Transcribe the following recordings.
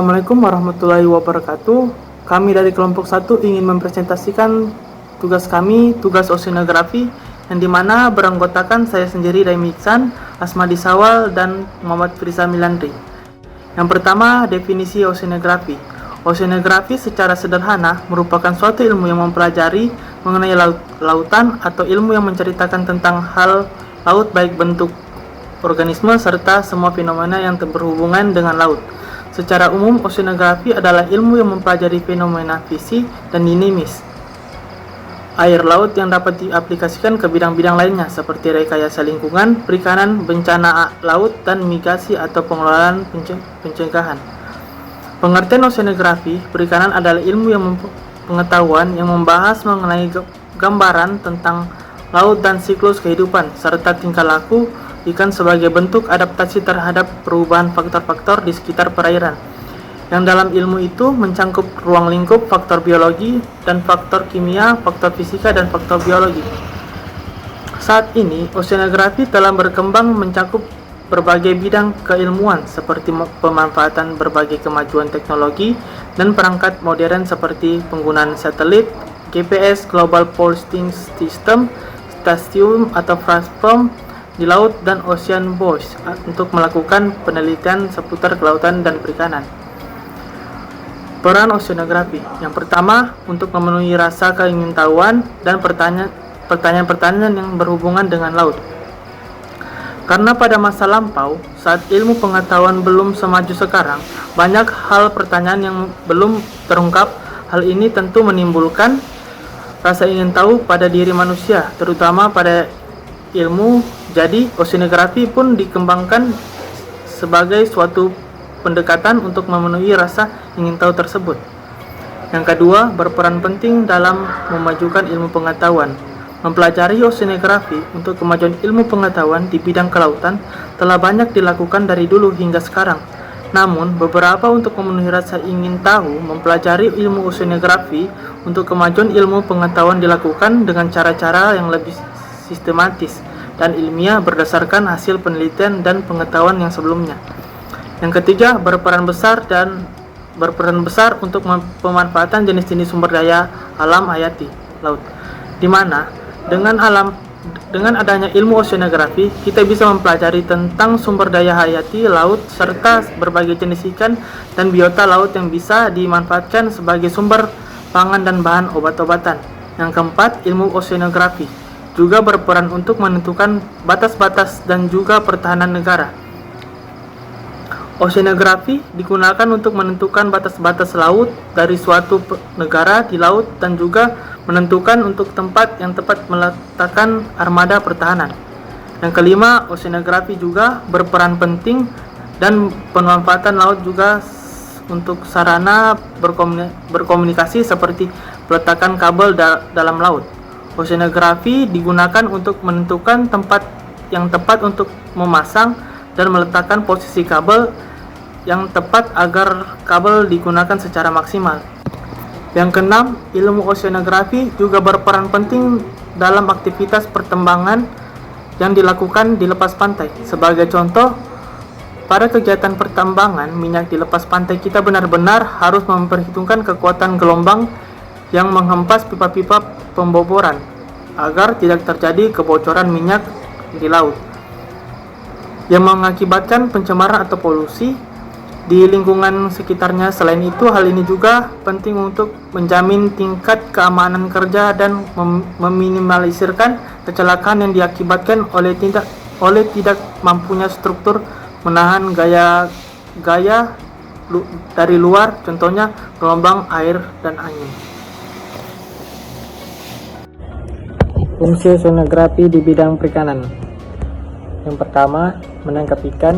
Assalamualaikum warahmatullahi wabarakatuh. Kami dari kelompok 1 ingin mempresentasikan tugas kami, tugas oceanografi, yang dimana beranggotakan saya sendiri, Daimi Iksan, Asmadi Sawal, dan Muhammad Firza Milandri. Yang pertama, definisi oceanografi. Oceanografi secara sederhana merupakan suatu ilmu yang mempelajari mengenai lautan atau ilmu yang menceritakan tentang hal laut, baik bentuk organisme serta semua fenomena yang berhubungan dengan laut. Secara umum, oceanografi adalah ilmu yang mempelajari fenomena fisik dan dinamis air laut yang dapat diaplikasikan ke bidang-bidang lainnya seperti rekayasa lingkungan, perikanan, bencana laut, dan mitigasi atau pengelolaan pencegahan. Pengertian oceanografi perikanan adalah ilmu yang pengetahuan yang membahas mengenai gambaran tentang laut dan siklus kehidupan serta tingkah laku ikan sebagai bentuk adaptasi terhadap perubahan faktor-faktor di sekitar perairan, yang dalam ilmu itu mencangkup ruang lingkup, faktor biologi, dan faktor kimia, faktor fisika, dan faktor biologi. Saat ini, oceanografi telah berkembang mencakup berbagai bidang keilmuan seperti pemanfaatan berbagai kemajuan teknologi dan perangkat modern seperti penggunaan satelit, GPS, Global Positioning System, stasiun atau platform di laut dan ocean buoys untuk melakukan penelitian seputar kelautan dan perikanan. Peran oceanografi. Yang pertama, untuk memenuhi rasa keingintahuan dan pertanyaan-pertanyaan yang berhubungan dengan laut. Karena pada masa lampau, saat ilmu pengetahuan belum semaju sekarang, banyak hal pertanyaan yang belum terungkap. Hal ini tentu menimbulkan rasa ingin tahu pada diri manusia, terutama pada ilmu. Jadi, oceanografi pun dikembangkan sebagai suatu pendekatan untuk memenuhi rasa ingin tahu tersebut. Yang kedua, berperan penting dalam memajukan ilmu pengetahuan. Mempelajari oceanografi untuk kemajuan ilmu pengetahuan di bidang kelautan telah banyak dilakukan dari dulu hingga sekarang. Namun, beberapa untuk memenuhi rasa ingin tahu, mempelajari ilmu oceanografi untuk kemajuan ilmu pengetahuan dilakukan dengan cara-cara yang lebih sistematis dan ilmiah berdasarkan hasil penelitian dan pengetahuan yang sebelumnya. Yang ketiga, berperan besar untuk pemanfaatan jenis-jenis sumber daya alam hayati laut, di mana dengan adanya ilmu oceanografi kita bisa mempelajari tentang sumber daya hayati laut serta berbagai jenis ikan dan biota laut yang bisa dimanfaatkan sebagai sumber pangan dan bahan obat-obatan. Yang keempat, ilmu oceanografi juga berperan untuk menentukan batas-batas dan juga pertahanan negara. Oceanografi digunakan untuk menentukan batas-batas laut dari suatu negara di laut dan juga menentukan untuk tempat yang tepat meletakkan armada pertahanan. Yang kelima, oceanografi juga berperan penting dan pemanfaatan laut juga untuk sarana berkomunikasi seperti peletakan kabel dalam laut. Oceanografi digunakan untuk menentukan tempat yang tepat untuk memasang dan meletakkan posisi kabel yang tepat agar kabel digunakan secara maksimal. Yang keenam, ilmu oceanografi juga berperan penting dalam aktivitas pertambangan yang dilakukan di lepas pantai. Sebagai contoh, pada kegiatan pertambangan minyak di lepas pantai kita benar-benar harus memperhitungkan kekuatan gelombang yang menghempas pipa-pipa pemboboran agar tidak terjadi kebocoran minyak di laut yang mengakibatkan pencemaran atau polusi di lingkungan sekitarnya. Selain itu, hal ini juga penting untuk menjamin tingkat keamanan kerja dan meminimalisirkan kecelakaan yang diakibatkan oleh tidak mampunya struktur menahan gaya dari luar, contohnya gelombang air dan angin. Fungsi oceanografi di bidang perikanan. Yang pertama, menangkap ikan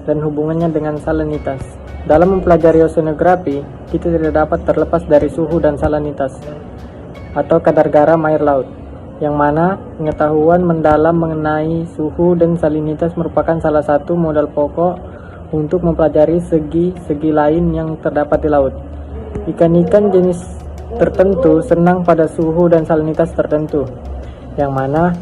dan hubungannya dengan salinitas. Dalam mempelajari oceanografi, kita tidak dapat terlepas dari suhu dan salinitas atau kadar garam air laut, yang mana pengetahuan mendalam mengenai suhu dan salinitas merupakan salah satu modal pokok untuk mempelajari segi-segi lain yang terdapat di laut. Ikan-ikan jenis tertentu senang pada suhu dan salinitas tertentu, yang mana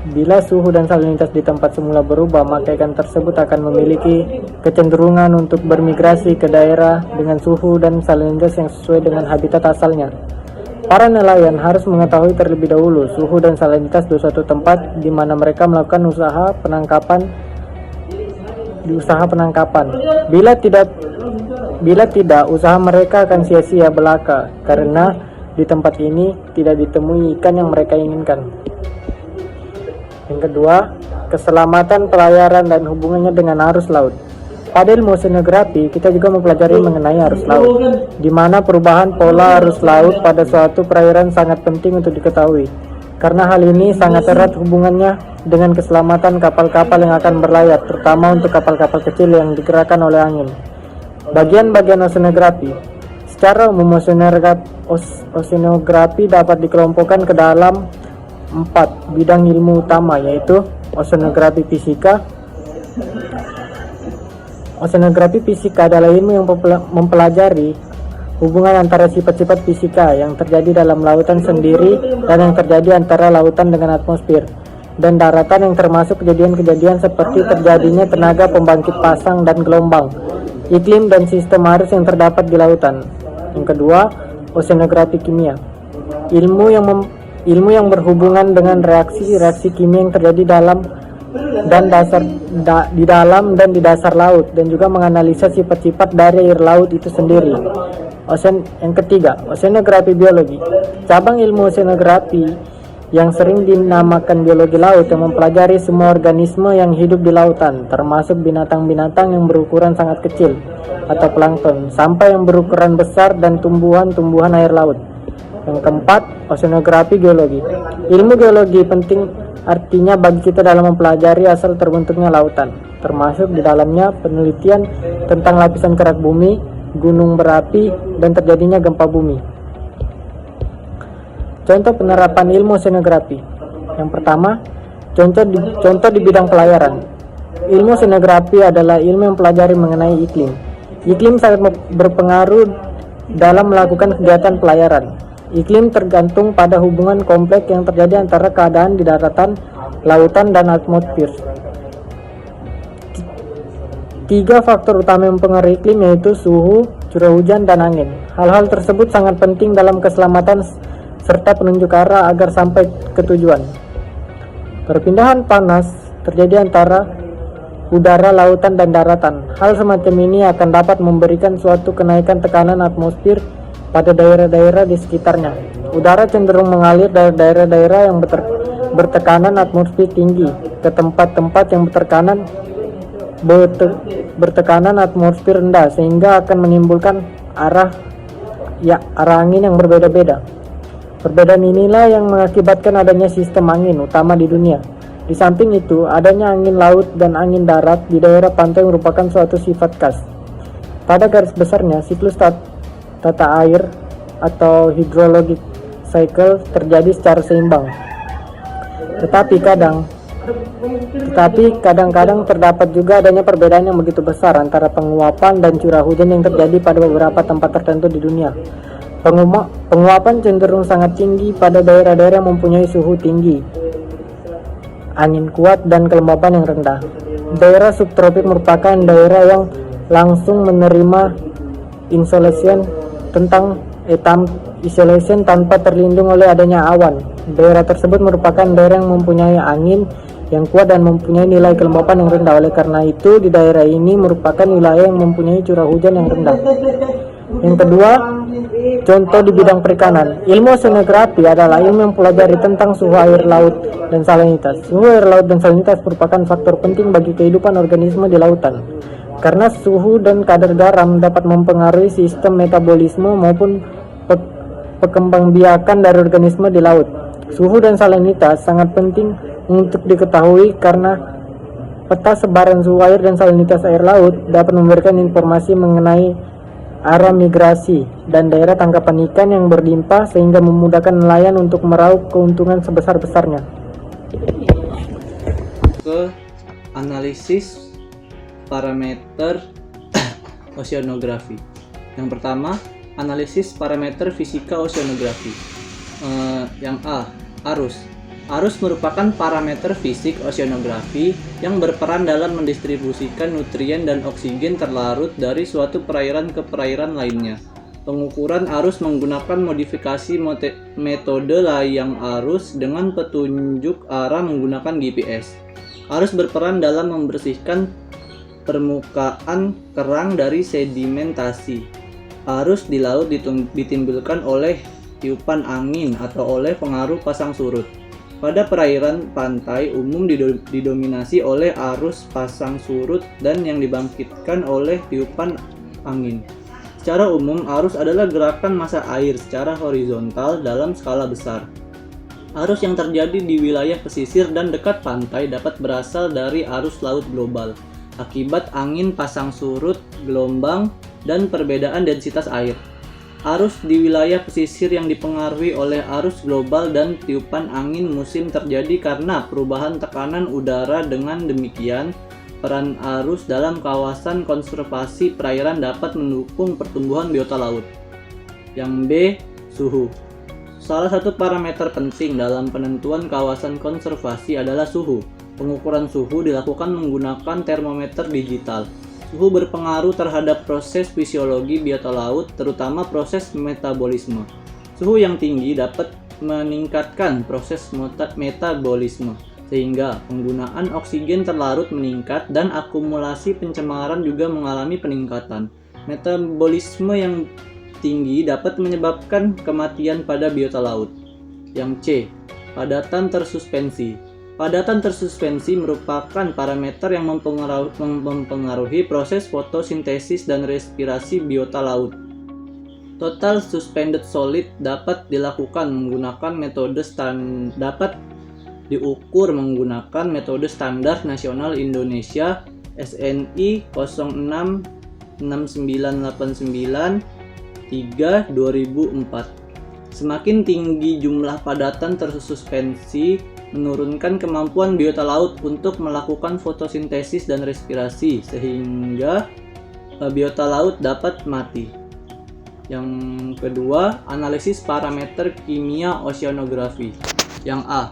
Bila suhu dan salinitas di tempat semula berubah, maka ikan tersebut akan memiliki kecenderungan untuk bermigrasi ke daerah dengan suhu dan salinitas yang sesuai dengan habitat asalnya. Para nelayan harus mengetahui terlebih dahulu suhu dan salinitas di suatu tempat di mana mereka melakukan usaha penangkapan. Bila tidak, usaha mereka akan sia-sia belaka karena di tempat ini tidak ditemui ikan yang mereka inginkan. Yang kedua, keselamatan pelayaran dan hubungannya dengan arus laut. Pada ilmu oceanografi, kita juga mempelajari mengenai arus laut, di mana perubahan pola arus laut pada suatu perairan sangat penting untuk diketahui. Karena hal ini sangat erat hubungannya dengan keselamatan kapal-kapal yang akan berlayar, terutama untuk kapal-kapal kecil yang digerakkan oleh angin. Bagian-bagian oceanografi. Secara umum, oceanografi dapat dikelompokkan ke dalam 4 bidang ilmu utama, yaitu oceanografi fisika. Oceanografi fisika adalah ilmu yang mempelajari hubungan antara sifat-sifat fisika yang terjadi dalam lautan sendiri dan yang terjadi antara lautan dengan atmosfer dan daratan, yang termasuk kejadian-kejadian seperti terjadinya tenaga pembangkit pasang dan gelombang, iklim dan sistem arus yang terdapat di lautan. Yang kedua, oceanografi kimia. Ilmu yang berhubungan dengan reaksi kimia yang terjadi di dalam dan di dasar laut, dan juga menganalisa sifat-sifat dari air laut itu sendiri. Yang ketiga, oceanografi biologi. Cabang ilmu oceanografi yang sering dinamakan biologi laut, yang mempelajari semua organisme yang hidup di lautan, termasuk binatang-binatang yang berukuran sangat kecil atau plankton, sampai yang berukuran besar dan tumbuhan-tumbuhan air laut. Yang keempat, oceanografi geologi. Ilmu geologi penting artinya bagi kita dalam mempelajari asal terbentuknya lautan, termasuk di dalamnya penelitian tentang lapisan kerak bumi, gunung berapi, dan terjadinya gempa bumi. Contoh penerapan ilmu oceanografi. Yang pertama, contoh di bidang pelayaran. Ilmu oceanografi adalah ilmu yang mempelajari mengenai iklim. Iklim sangat berpengaruh dalam melakukan kegiatan pelayaran. Iklim tergantung pada hubungan kompleks yang terjadi antara keadaan di daratan, lautan, dan atmosfer. 3 faktor utama yang mempengaruhi iklim, yaitu suhu, curah hujan, dan angin. Hal-hal tersebut sangat penting dalam keselamatan serta penunjuk arah agar sampai ke tujuan. Perpindahan panas terjadi antara udara, lautan, dan daratan. Hal semacam ini akan dapat memberikan suatu kenaikan tekanan atmosfer pada daerah-daerah di sekitarnya. Udara cenderung mengalir dari daerah-daerah yang bertekanan atmosfer tinggi ke tempat-tempat yang bertekanan atmosfer rendah, sehingga akan menimbulkan arah angin yang berbeda-beda. Perbedaan inilah yang mengakibatkan adanya sistem angin utama di dunia. Di samping itu, adanya angin laut dan angin darat di daerah pantai merupakan suatu sifat khas. Pada garis besarnya, siklus tata air atau hydrologic cycle terjadi secara seimbang. Tetapi kadang-kadang terdapat juga adanya perbedaan yang begitu besar antara penguapan dan curah hujan yang terjadi pada beberapa tempat tertentu di dunia. Penguapan cenderung sangat tinggi pada daerah-daerah yang mempunyai suhu tinggi, angin kuat, dan kelembapan yang rendah. Daerah subtropik merupakan daerah yang langsung menerima insolation tanpa terlindung oleh adanya awan. Daerah tersebut merupakan daerah yang mempunyai angin yang kuat dan mempunyai nilai kelembapan yang rendah. Oleh karena itu, di daerah ini merupakan wilayah yang mempunyai curah hujan yang rendah. Yang kedua, contoh di bidang perikanan. Ilmu oceanografi adalah ilmu yang mempelajari tentang suhu air laut dan salinitas. Suhu air laut dan salinitas merupakan faktor penting bagi kehidupan organisme di lautan, karena suhu dan kadar garam dapat mempengaruhi sistem metabolisme maupun perkembangbiakan dari organisme di laut. Suhu dan salinitas sangat penting untuk diketahui karena peta sebaran suhu air dan salinitas air laut dapat memberikan informasi mengenai arah migrasi dan daerah tangkapan ikan yang berlimpah, sehingga memudahkan nelayan untuk meraup keuntungan sebesar-besarnya. Ke analisis parameter oceanografi. Yang pertama, analisis parameter fisika oceanografi. Yang A, arus. Arus merupakan parameter fisik oceanografi yang berperan dalam mendistribusikan nutrien dan oksigen terlarut dari suatu perairan ke perairan lainnya. Pengukuran arus menggunakan modifikasi metode layang arus dengan petunjuk arah menggunakan GPS. Arus berperan dalam membersihkan permukaan kerang dari sedimentasi. Arus di laut ditimbulkan oleh tiupan angin atau oleh pengaruh pasang surut. Pada perairan pantai umum didominasi oleh arus pasang surut dan yang dibangkitkan oleh tiupan angin. Secara umum, arus adalah gerakan massa air secara horizontal dalam skala besar. Arus yang terjadi di wilayah pesisir dan dekat pantai dapat berasal dari arus laut global, akibat angin pasang surut, gelombang, dan perbedaan densitas air. Arus di wilayah pesisir yang dipengaruhi oleh arus global dan tiupan angin musim terjadi karena perubahan tekanan udara. Dengan demikian, peran arus dalam kawasan konservasi perairan dapat mendukung pertumbuhan biota laut. Yang B. Suhu. Salah satu parameter penting dalam penentuan kawasan konservasi adalah suhu. Pengukuran suhu dilakukan menggunakan termometer digital. Suhu berpengaruh terhadap proses fisiologi biota laut, terutama proses metabolisme. Suhu yang tinggi dapat meningkatkan proses metabolisme, sehingga penggunaan oksigen terlarut meningkat dan akumulasi pencemaran juga mengalami peningkatan. Metabolisme yang tinggi dapat menyebabkan kematian pada biota laut. Yang C. Padatan tersuspensi. Padatan tersuspensi merupakan parameter yang mempengaruhi proses fotosintesis dan respirasi biota laut. Total suspended solid dapat dilakukan menggunakan dapat diukur menggunakan metode standar nasional Indonesia SNI 066989-3/2004. Semakin tinggi jumlah padatan tersuspensi menurunkan kemampuan biota laut untuk melakukan fotosintesis dan respirasi, sehingga biota laut dapat mati. Yang kedua, analisis parameter kimia oceanografi. Yang A.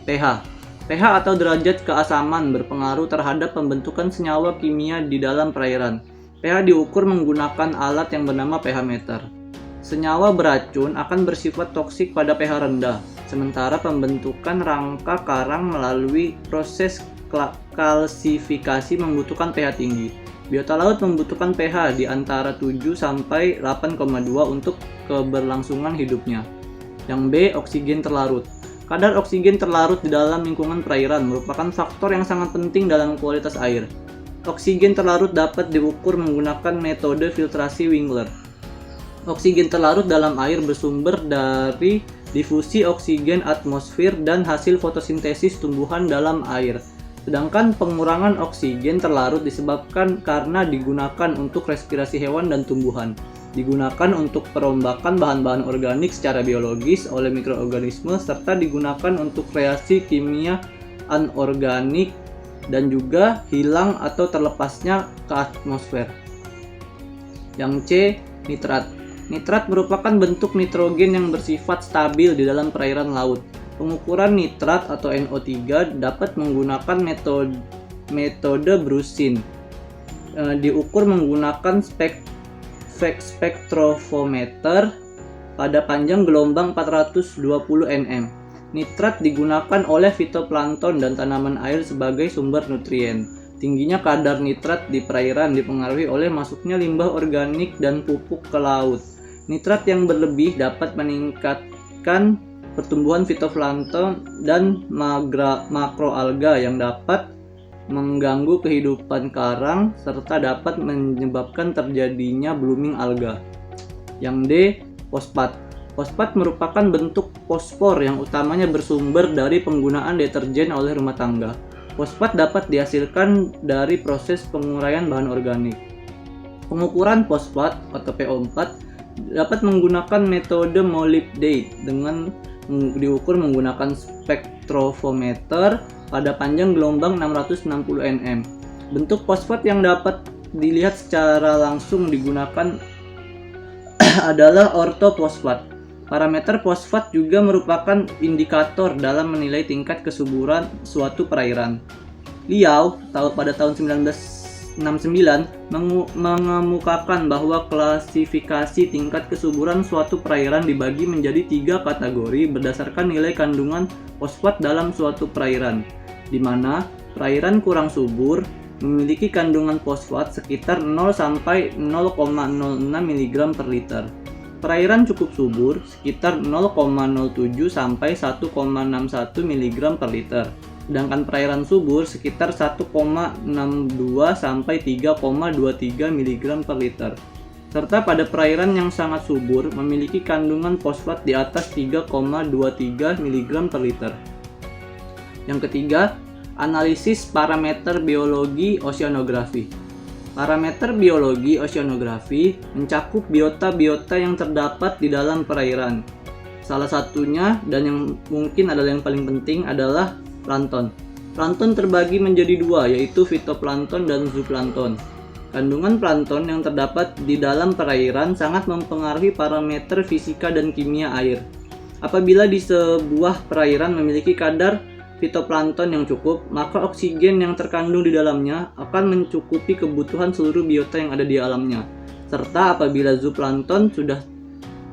pH. pH atau derajat keasaman berpengaruh terhadap pembentukan senyawa kimia di dalam perairan. pH diukur menggunakan alat yang bernama pH meter. Senyawa beracun akan bersifat toksik pada pH rendah, sementara pembentukan rangka karang melalui proses kalsifikasi membutuhkan pH tinggi. Biota laut membutuhkan pH di antara 7 sampai 8,2 untuk keberlangsungan hidupnya. Yang B. Oksigen terlarut. Kadar oksigen terlarut di dalam lingkungan perairan merupakan faktor yang sangat penting dalam kualitas air. Oksigen terlarut dapat diukur menggunakan metode filtrasi Wingler. Oksigen terlarut dalam air bersumber dari difusi oksigen atmosfer dan hasil fotosintesis tumbuhan dalam air. Sedangkan pengurangan oksigen terlarut disebabkan karena digunakan untuk respirasi hewan dan tumbuhan. Digunakan untuk perombakan bahan-bahan organik secara biologis oleh mikroorganisme, serta digunakan untuk reaksi kimia anorganik dan juga hilang atau terlepasnya ke atmosfer. Yang C. Nitrat. Nitrat merupakan bentuk nitrogen yang bersifat stabil di dalam perairan laut. Pengukuran nitrat atau NO3 dapat menggunakan metode Brusin. Diukur menggunakan spektrofometer pada panjang gelombang 420 nm. Nitrat digunakan oleh fitoplankton dan tanaman air sebagai sumber nutrien. Tingginya kadar nitrat di perairan dipengaruhi oleh masuknya limbah organik dan pupuk ke laut. Nitrat yang berlebih dapat meningkatkan pertumbuhan fitoplankton dan makroalga yang dapat mengganggu kehidupan karang serta dapat menyebabkan terjadinya blooming alga. Yang D. Fosfat. Fosfat merupakan bentuk fosfor yang utamanya bersumber dari penggunaan deterjen oleh rumah tangga. Fosfat dapat dihasilkan dari proses penguraian bahan organik. Pengukuran fosfat atau PO4 dapat menggunakan metode molybdate dengan diukur menggunakan spektrofometer pada panjang gelombang 660 nm. Bentuk fosfat yang dapat dilihat secara langsung digunakan adalah ortofosfat. Parameter fosfat juga merupakan indikator dalam menilai tingkat kesuburan suatu perairan. Liao pada tahun 1969 mengemukakan bahwa klasifikasi tingkat kesuburan suatu perairan dibagi menjadi 3 kategori berdasarkan nilai kandungan fosfat dalam suatu perairan, di mana perairan kurang subur memiliki kandungan fosfat sekitar 0 sampai 0,06 mg per liter. Perairan cukup subur sekitar 0,07 sampai 1,61 mg per liter. Sedangkan perairan subur sekitar 1,62 sampai 3,23 mg per liter. Serta pada perairan yang sangat subur memiliki kandungan fosfat di atas 3,23 mg per liter. Yang ketiga, analisis parameter biologi oceanografi. Parameter biologi oceanografi mencakup biota-biota yang terdapat di dalam perairan. Salah satunya dan yang mungkin adalah yang paling penting adalah plankton. Plankton terbagi menjadi 2, yaitu fitoplankton dan zooplankton. Kandungan plankton yang terdapat di dalam perairan sangat mempengaruhi parameter fisika dan kimia air. Apabila di sebuah perairan memiliki kadar fitoplankton yang cukup, maka oksigen yang terkandung di dalamnya akan mencukupi kebutuhan seluruh biota yang ada di alamnya. Serta apabila zooplankton sudah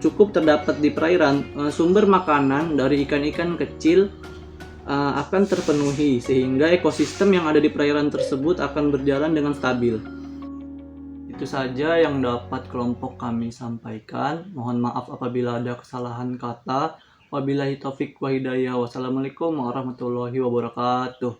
cukup terdapat di perairan, sumber makanan dari ikan-ikan kecil akan terpenuhi sehingga ekosistem yang ada di perairan tersebut akan berjalan dengan stabil. Itu saja yang dapat kelompok kami sampaikan. Mohon maaf apabila ada kesalahan kata. Wabillahi taufik wa hidayah. Wassalamualaikum warahmatullahi wabarakatuh.